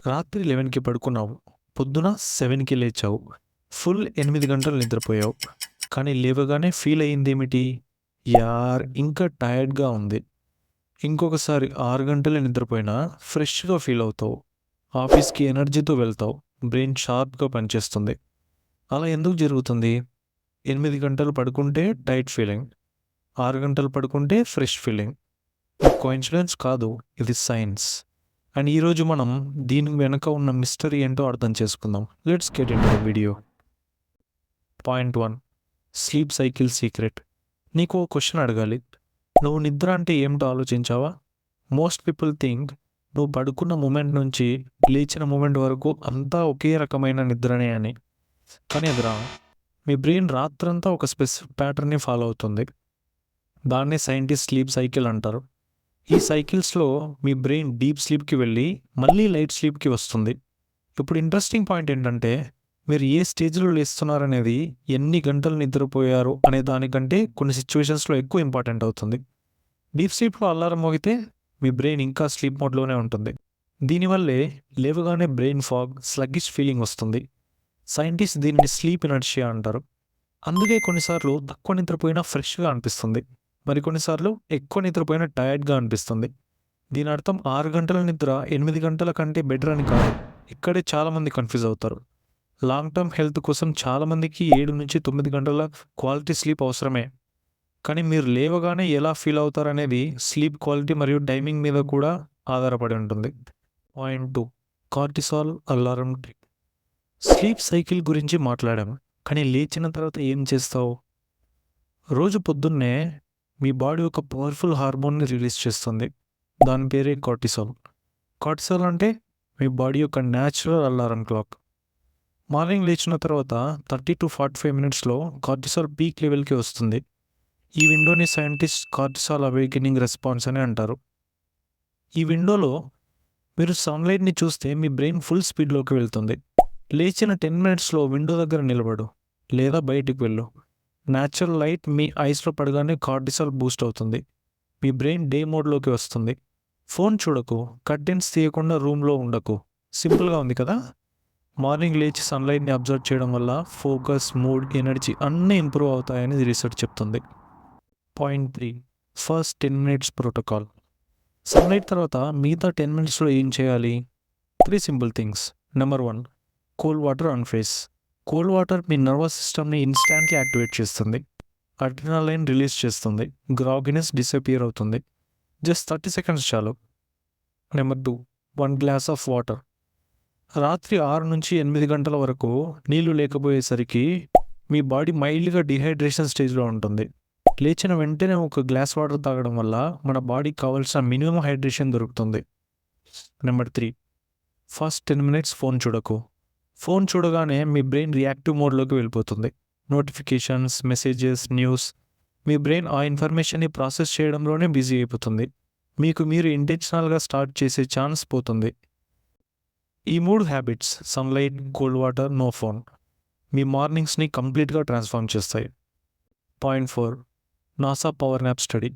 రాత్రి 11కి పడుకున్నావు. పొద్దున 7కి లేచావు. ఫుల్ 8 గంటలు నిద్రపోయావు. కానీ లేవగానే ఫీల్ అయ్యిందేమిటి? యార్ ఇంకా టైర్డ్‌గా ఉంది. ఇంకొకసారి 6 గంటలే నిద్రపోయినా ఫ్రెష్‌గా ఫీల్ అవుతావు. ఆఫీస్‌కి ఎనర్జీతో వెళ్తావు. బ్రెయిన్ షార్ప్‌గా పనిచేస్తుంది. అలా ఎందుకు జరుగుతుంది? 8 గంటలు పడుకుంటే టైర్డ్ ఫీలింగ్. 6 గంటలు పడుకుంటే ఫ్రెష్ ఫీలింగ్. ఇది కోయిన్సిడెన్స్ కాదు. ఇది సైన్స్. అండ్ ఈరోజు మనం దీని వెనక ఉన్న మిస్టరీ ఏంటో అర్థం చేసుకుందాం. Let's get into the video. Point 1, sleep cycle secret. నీకు ఓ క్వశ్చన్ అడగాలి. నువ్వు నిద్ర అంటే ఏమిటో ఆలోచించావా? మోస్ట్ పీపుల్ థింక్ నువ్వు పడుకున్న మూమెంట్ నుంచి లేచిన మూమెంట్ వరకు అంతా ఒకే రకమైన నిద్రనే అని. కానీ అది రా. మీ బ్రెయిన్ రాత్రంతా ఒక స్పెసిఫిక్ ప్యాటర్న్ని ఫాలో అవుతుంది. దాన్నే సైంటిస్ట్ స్లీప్ సైకిల్ అంటారు. ఈ సైకిల్స్లో మీ బ్రెయిన్ డీప్ స్లీప్కి వెళ్ళి మళ్ళీ లైట్ స్లీప్కి వస్తుంది. ఇప్పుడు ఇంట్రెస్టింగ్ పాయింట్ ఏంటంటే, మీరు ఏ స్టేజ్లో లేస్తున్నారనేది ఎన్ని గంటలు నిద్రపోయారు అనే దానికంటే కొన్ని సిచ్యువేషన్స్లో ఎక్కువ ఇంపార్టెంట్ అవుతుంది. డీప్ స్లీప్లో అలారం మోగితే మీ బ్రెయిన్ ఇంకా స్లీప్ మోడ్లోనే ఉంటుంది. దీనివల్లే లేవగానే బ్రెయిన్ ఫాగ్, స్లగ్గిష్ ఫీలింగ్ వస్తుంది. సైంటిస్ట్ దీనిని స్లీప్ ఇనర్షియా అంటారు. అందుకే కొన్నిసార్లు తక్కువ నిద్రపోయినా ఫ్రెష్గా అనిపిస్తుంది. మరికొన్నిసార్లు ఎక్కువ నిద్రపోయినా టైర్డ్గా అనిపిస్తుంది. దీని అర్థం 6 గంటల నిద్ర 8 గంటల కంటే బెటర్ అని కాదు. ఇక్కడే చాలామంది కన్ఫ్యూజ్ అవుతారు. లాంగ్ టర్మ్ హెల్త్ కోసం చాలామందికి 7-9 గంటల క్వాలిటీ స్లీప్ అవసరమే. కానీ మీరు లేవగానే ఎలా ఫీల్ అవుతారనేది స్లీప్ క్వాలిటీ మరియు టైమింగ్ మీద కూడా ఆధారపడి ఉంటుంది. Point 2, cortisol alarm trick. Sleep cycle గురించి మాట్లాడాము. కానీ లేచిన తర్వాత ఏం చేస్తావు? రోజు పొద్దున్నే మీ బాడీ ఒక పవర్ఫుల్ హార్మోన్ని రిలీజ్ చేస్తుంది. దాని పేరే కార్టిసాల్. కార్టిసాల్ అంటే మీ బాడీ యొక్క న్యాచురల్ అలారం క్లాక్. మార్నింగ్ లేచిన తర్వాత 30-45 మినిట్స్లో కార్టిసాల్ పీక్ లెవెల్కి వస్తుంది. ఈ విండోని సైంటిస్ట్ కార్టిసాల్ అవేకెనింగ్ రెస్పాన్స్ అని అంటారు. ఈ విండోలో మీరు సన్లైట్ని చూస్తే మీ బ్రెయిన్ ఫుల్ స్పీడ్లోకి వెళ్తుంది. లేచిన 10 మినిట్స్లో విండో దగ్గర నిలబడు, లేదా బయటికి వెళ్ళు. న్యాచురల్ లైట్ మీ ఐస్లో పడగానే కార్టిసాల్ బూస్ట్ అవుతుంది. మీ బ్రెయిన్ డే మోడ్లోకి వస్తుంది. ఫోన్ చూడకు, కర్టెన్స్ తీయకుండా రూమ్లో ఉండకు. సింపుల్గా ఉంది కదా? మార్నింగ్ లేచి సన్లైట్ని అబ్జర్వ్ చేయడం వల్ల ఫోకస్, మూడ్, ఎనర్జీ అన్నీ ఇంప్రూవ్ అవుతాయని రీసెర్చ్ చెప్తుంది. Point 3, first 10 minutes protocol. Sunlight తర్వాత మిగతా 10 మినిట్స్లో ఏం చేయాలి? 3 simple things. Number 1, cold water on face. Cold water me nervous సిస్టమ్ని ఇన్స్టాంట్గా యాక్టివేట్ చేస్తుంది. అడ్రినలైన్ రిలీజ్ చేస్తుంది. గ్రాగినెస్ డిసపియర్ అవుతుంది. జస్ట్ 30 సెకండ్స్ చాలు. Number 2, 1 glass of water. రాత్రి 6-8 గంటల వరకు నీళ్లు లేకపోయేసరికి మీ బాడీ మైల్డ్గా డిహైడ్రేషన్ స్టేజ్లో ఉంటుంది. లేచిన వెంటనే ఒక గ్లాస్ వాటర్ తాగడం వల్ల మన బాడీకి కావాల్సిన మినిమం హైడ్రేషన్ దొరుకుతుంది. నెంబర్ 3, ఫస్ట్ 10 మినిట్స్ ఫోన్ చూడకు. ఫోన్ చూడగానే మీ బ్రెయిన్ రియాక్టివ్ మోడ్లోకి వెళ్ళిపోతుంది. Notifications, messages, news. మీ బ్రెయిన్ ఆ ఇన్ఫర్మేషన్ని ప్రాసెస్ చేయడంలోనే బిజీ అయిపోతుంది. మీకు మీరు ఇంటెన్షనల్గా స్టార్ట్ చేసే ఛాన్స్ పోతుంది. ఈ 3 habits, sunlight, cold water, no phone, మీ మార్నింగ్స్ని కంప్లీట్గా ట్రాన్స్ఫార్మ్ చేస్తాయి. Point 4, NASA power nap study.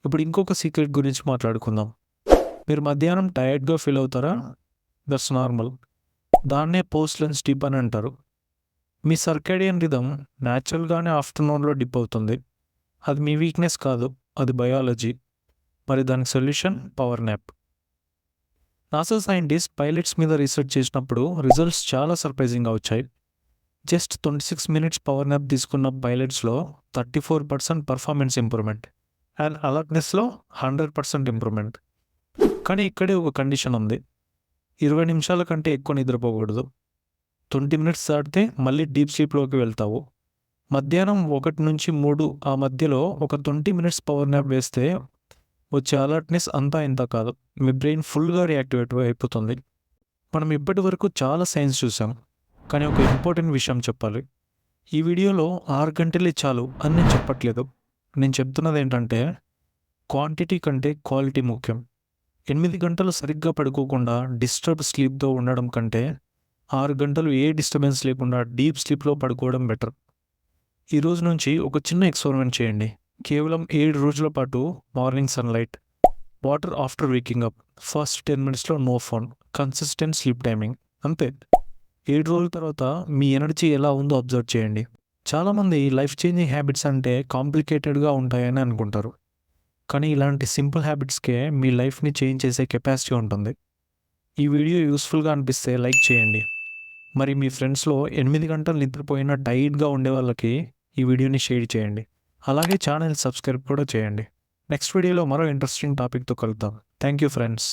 ఇప్పుడు ఇంకొక సీక్రెట్ గురించి మాట్లాడుకుందాం. మీరు మధ్యాహ్నం టైర్డ్గా ఫీల్ అవుతారా? That's normal. దాన్నే పోస్ట్ లంచ్ డిప్ అని అంటారు. మీ సర్కాడియన్ రిథమ్ న్యాచురల్గానే ఆఫ్టర్నూన్లో డిప్ అవుతుంది. అది మీ వీక్నెస్ కాదు, అది బయాలజీ. మరి దానికి solution power nap. NASA scientist pilots మీద రీసెర్చ్ చేసినప్పుడు రిజల్ట్స్ చాలా సర్ప్రైజింగ్గా వచ్చాయి. జస్ట్ 26 మినిట్స్ పవర్ న్యాప్ తీసుకున్న పైలట్స్లో 34% పర్ఫార్మెన్స్ ఇంప్రూవ్మెంట్ అండ్ అలర్ట్నెస్లో 100% ఇంప్రూవ్మెంట్. కానీ ఇక్కడే ఒక కండిషన్ ఉంది. 20 నిమిషాల కంటే ఎక్కువ నిద్రపోకూడదు. 20 మినిట్స్ దాటితే మళ్ళీ డీప్ స్లీప్లోకి వెళ్తావు. మధ్యాహ్నం 1-3 ఆ మధ్యలో ఒక 20 మినిట్స్ పవర్ న్యాప్ వేస్తే వచ్చే అలర్ట్నెస్ అంతా ఇంత కాదు. మీ బ్రెయిన్ ఫుల్గా రియాక్టివేట్ అయిపోతుంది. మనం ఇప్పటి వరకు చాలా సైన్స్ చూసాం. కానీ ఒక ఇంపార్టెంట్ విషయం చెప్పాలి. ఈ వీడియోలో 6 గంటలే చాలు అని నేను చెప్పట్లేదు. నేను చెప్తున్నది ఏంటంటే, క్వాంటిటీ కంటే క్వాలిటీ ముఖ్యం. 8 గంటలు సరిగ్గా పడుకోకుండా డిస్టర్బ్ స్లీప్తో ఉండడం కంటే 6 గంటలు ఏ డిస్టర్బెన్స్ లేకుండా డీప్ స్లీప్లో పడుకోవడం బెటర్. ఈ రోజు నుంచి ఒక చిన్న ఎక్స్పెరిమెంట్ చేయండి. కేవలం 7 రోజుల పాటు morning sunlight, water after waking up, first 10 మినిట్స్లో no phone. Consistent sleep timing. అంతే. 7 రోజుల తర్వాత మీ ఎనర్జీ ఎలా ఉందో అబ్జర్వ్ చేయండి. చాలామంది లైఫ్ చేంజింగ్ హ్యాబిట్స్ అంటే కాంప్లికేటెడ్గా ఉంటాయని అనుకుంటారు. కానీ ఇలాంటి సింపుల్ హ్యాబిట్స్కే మీ లైఫ్ని చేంజ్ చేసే కెపాసిటీ ఉంటుంది. ఈ వీడియో యూస్ఫుల్గా అనిపిస్తే లైక్ చేయండి. మరి మీ ఫ్రెండ్స్లో 8 గంటలు నిద్రపోయిన టైర్డ్గా ఉండే వాళ్ళకి ఈ వీడియోని షేర్ చేయండి. అలాగే ఛానల్ సబ్స్క్రైబ్ కూడా చేయండి. నెక్స్ట్ వీడియోలో మరో ఇంట్రెస్టింగ్ టాపిక్తో కలుద్దాం. Thank you friends.